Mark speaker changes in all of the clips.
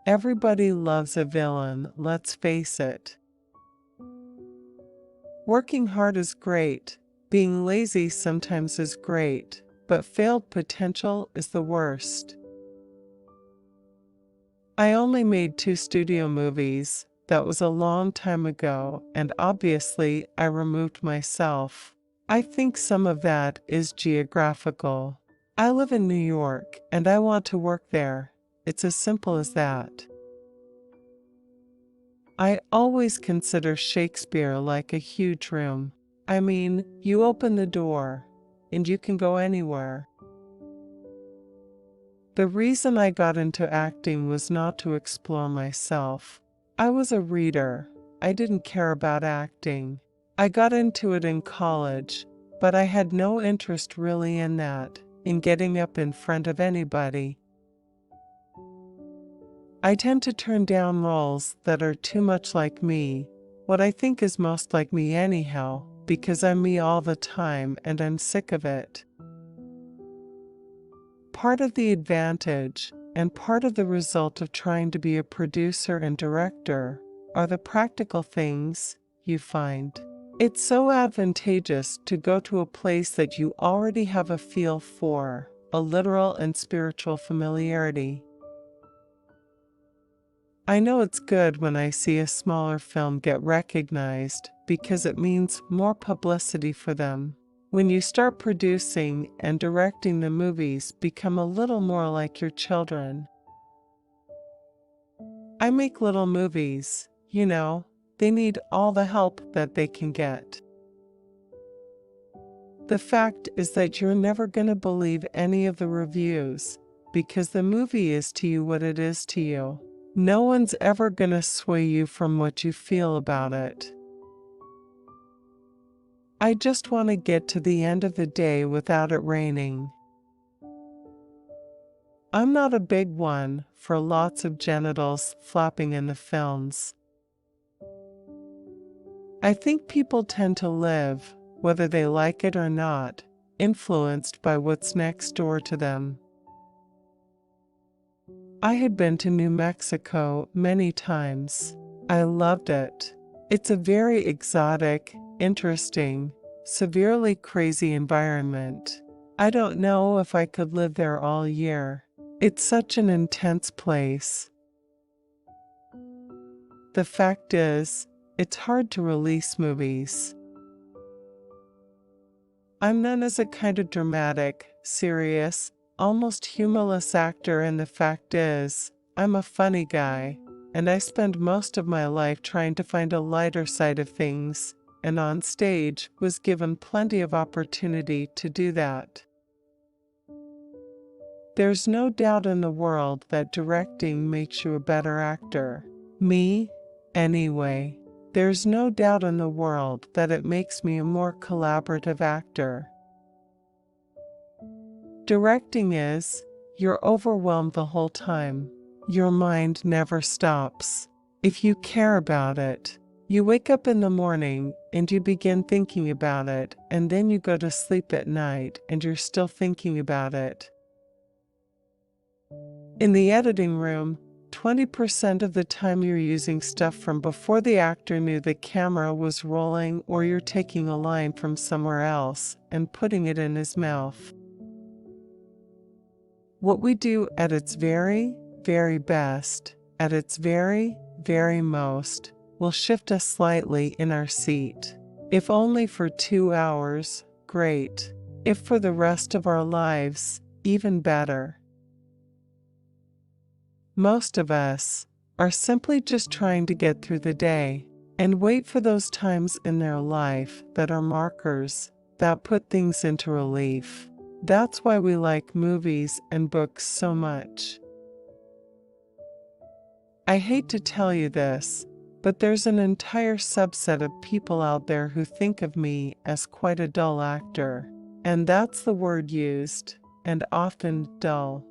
Speaker 1: Everybody loves a villain, let's face it. Working hard is great. Being lazy sometimes is great, but failed potential is the worst. I only made 2 studio movies. That was a long time ago, and obviously I removed myself. I think some of that is geographical. I live in New York, and I want to work there. It's as simple as that. I always consider Shakespeare like a huge room. I mean, you open the door, and you can go anywhere. The reason I got into acting was not to explore myself. I was a reader. I didn't care about acting. I got into it in college, but I had no interest really in that, in getting up in front of anybody. I tend to turn down roles that are too much like me, what I think is most like me anyhow, because I'm me all the time and I'm sick of it. Part of the advantage, and part of the result of trying to be a producer and director, are the practical things you find. It's so advantageous to go to a place that you already have a feel for, a literal and spiritual familiarity. I know it's good when I see a smaller film get recognized because it means more publicity for them. When you start producing and directing, the movies become a little more like your children. I make little movies, they need all the help that they can get. The fact is that you're never going to believe any of the reviews, because the movie is to you what it is to you. No one's ever going to sway you from what you feel about it. I just want to get to the end of the day without it raining. I'm not a big one for lots of genitals flapping in the films. I think people tend to live, whether they like it or not, influenced by what's next door to them. I had been to New Mexico many times. I loved it. It's a very exotic, interesting, severely crazy environment. I don't know if I could live there all year. It's such an intense place. The fact is, it's hard to release movies. I'm known as a kind of dramatic, serious, almost humorless actor, and the fact is, I'm a funny guy, and I spend most of my life trying to find a lighter side of things, and on stage was given plenty of opportunity to do that. There's no doubt in the world that directing makes you a better actor. Me, anyway. There's no doubt in the world that it makes me a more collaborative actor. Directing is, you're overwhelmed the whole time. Your mind never stops. If you care about it, you wake up in the morning and you begin thinking about it, and then you go to sleep at night and you're still thinking about it. In the editing room, 20% of the time you're using stuff from before the actor knew the camera was rolling, or you're taking a line from somewhere else and putting it in his mouth. What we do at its very, very best, at its very, very most, will shift us slightly in our seat. If only for 2 hours, great. If for the rest of our lives, even better. Most of us are simply just trying to get through the day and wait for those times in their life that are markers that put things into relief. That's why we like movies and books so much. I hate to tell you this, but there's an entire subset of people out there who think of me as quite a dull actor. And that's the word used, and often dull.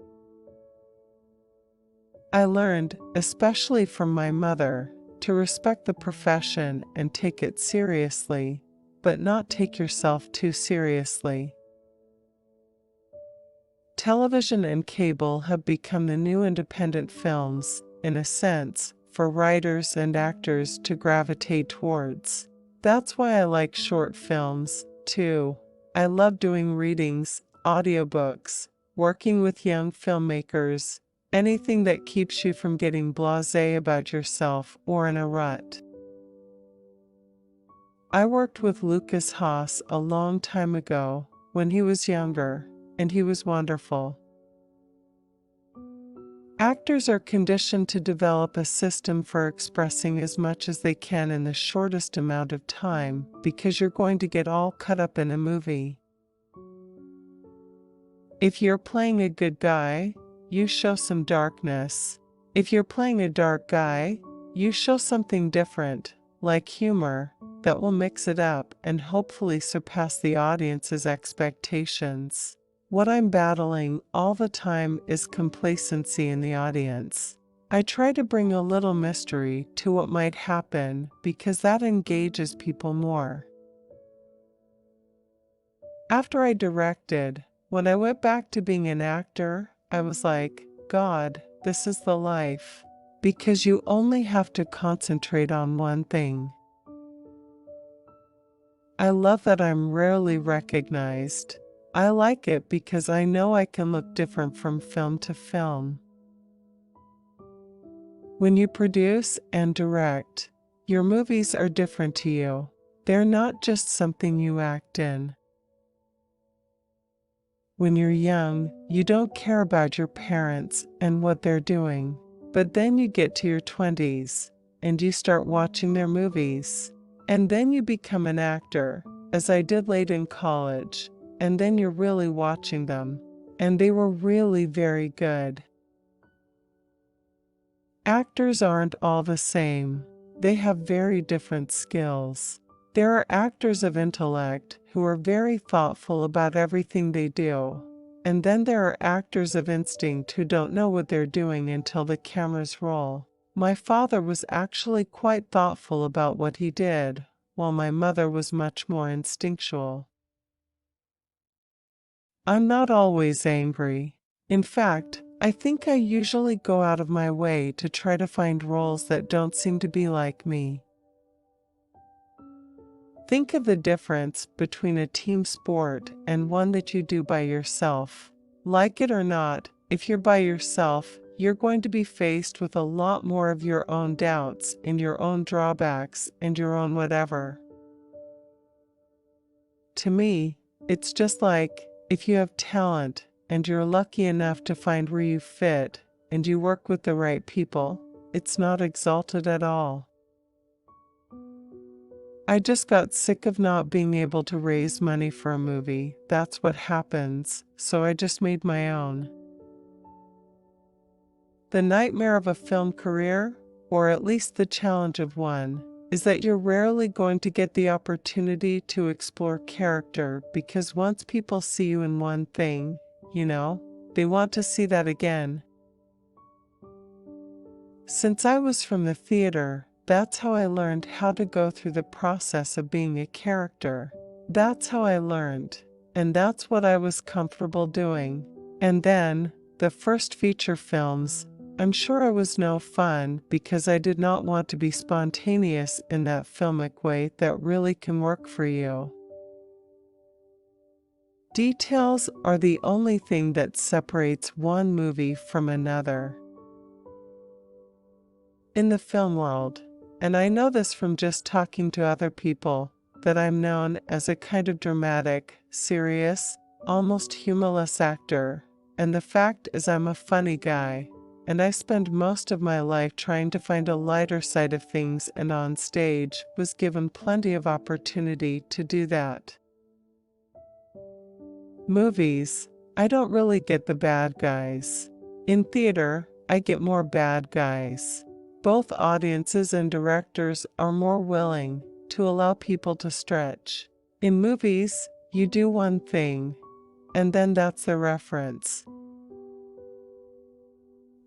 Speaker 1: I learned, especially from my mother, to respect the profession and take it seriously, but not take yourself too seriously. Television and cable have become the new independent films, in a sense, for writers and actors to gravitate towards. That's why I like short films, too. I love doing readings, audiobooks, working with young filmmakers, anything that keeps you from getting blasé about yourself or in a rut. I worked with Lucas Haas a long time ago, when he was younger, and he was wonderful. Actors are conditioned to develop a system for expressing as much as they can in the shortest amount of time because you're going to get all cut up in a movie. If you're playing a good guy, you show some darkness. If you're playing a dark guy, you show something different, like humor, that will mix it up and hopefully surpass the audience's expectations. What I'm battling all the time is complacency in the audience. I try to bring a little mystery to what might happen because that engages people more. After I directed, when I went back to being an actor, I was like, God, this is the life. Because you only have to concentrate on one thing. I love that I'm rarely recognized. I like it because I know I can look different from film to film. When you produce and direct, your movies are different to you. They're not just something you act in. When you're young, you don't care about your parents and what they're doing. But then you get to your 20s, and you start watching their movies. And then you become an actor, as I did late in college. And then you're really watching them. And they were really very good. Actors aren't all the same. They have very different skills. There are actors of intellect who are very thoughtful about everything they do. And then there are actors of instinct who don't know what they're doing until the cameras roll. My father was actually quite thoughtful about what he did, while my mother was much more instinctual. I'm not always angry. In fact, I think I usually go out of my way to try to find roles that don't seem to be like me. Think of the difference between a team sport and one that you do by yourself. Like it or not, if you're by yourself, you're going to be faced with a lot more of your own doubts and your own drawbacks and your own whatever. To me, it's just like, if you have talent and you're lucky enough to find where you fit and you work with the right people, it's not exalted at all. I just got sick of not being able to raise money for a movie. That's what happens, so I just made my own. The nightmare of a film career, or at least the challenge of one, is that you're rarely going to get the opportunity to explore character because once people see you in one thing, they want to see that again. Since I was from the theater, that's how I learned how to go through the process of being a character. That's how I learned, and that's what I was comfortable doing. And then, the first feature films, I'm sure I was no fun because I did not want to be spontaneous in that filmic way that really can work for you. Details are the only thing that separates one movie from another. In the film world, and I know this from just talking to other people, that I'm known as a kind of dramatic, serious, almost humorless actor, and the fact is I'm a funny guy, and I spend most of my life trying to find a lighter side of things and on stage was given plenty of opportunity to do that. Movies, I don't really get the bad guys. In theater, I get more bad guys. Both audiences and directors are more willing to allow people to stretch. In movies, you do one thing, and then that's the reference.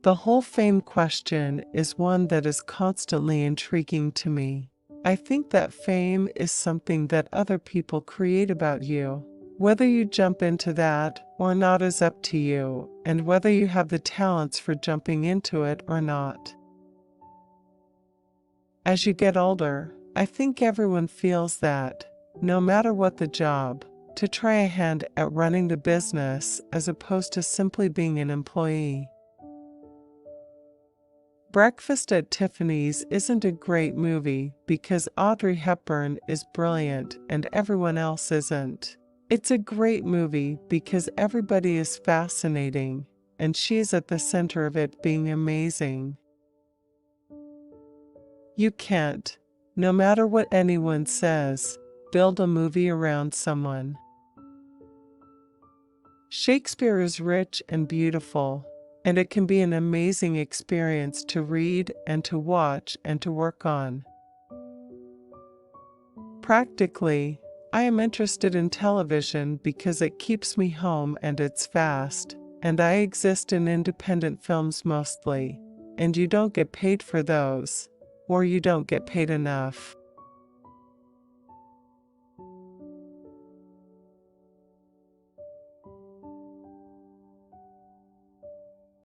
Speaker 1: The whole fame question is one that is constantly intriguing to me. I think that fame is something that other people create about you. Whether you jump into that or not is up to you, and whether you have the talents for jumping into it or not. As you get older, I think everyone feels that, no matter what the job, to try a hand at running the business as opposed to simply being an employee. Breakfast at Tiffany's isn't a great movie because Audrey Hepburn is brilliant and everyone else isn't. It's a great movie because everybody is fascinating, and she's at the center of it being amazing. You can't, no matter what anyone says, build a movie around someone. Shakespeare is rich and beautiful, and it can be an amazing experience to read and to watch and to work on. Practically, I am interested in television because it keeps me home and it's fast, and I exist in independent films mostly, and you don't get paid for those, or you don't get paid enough.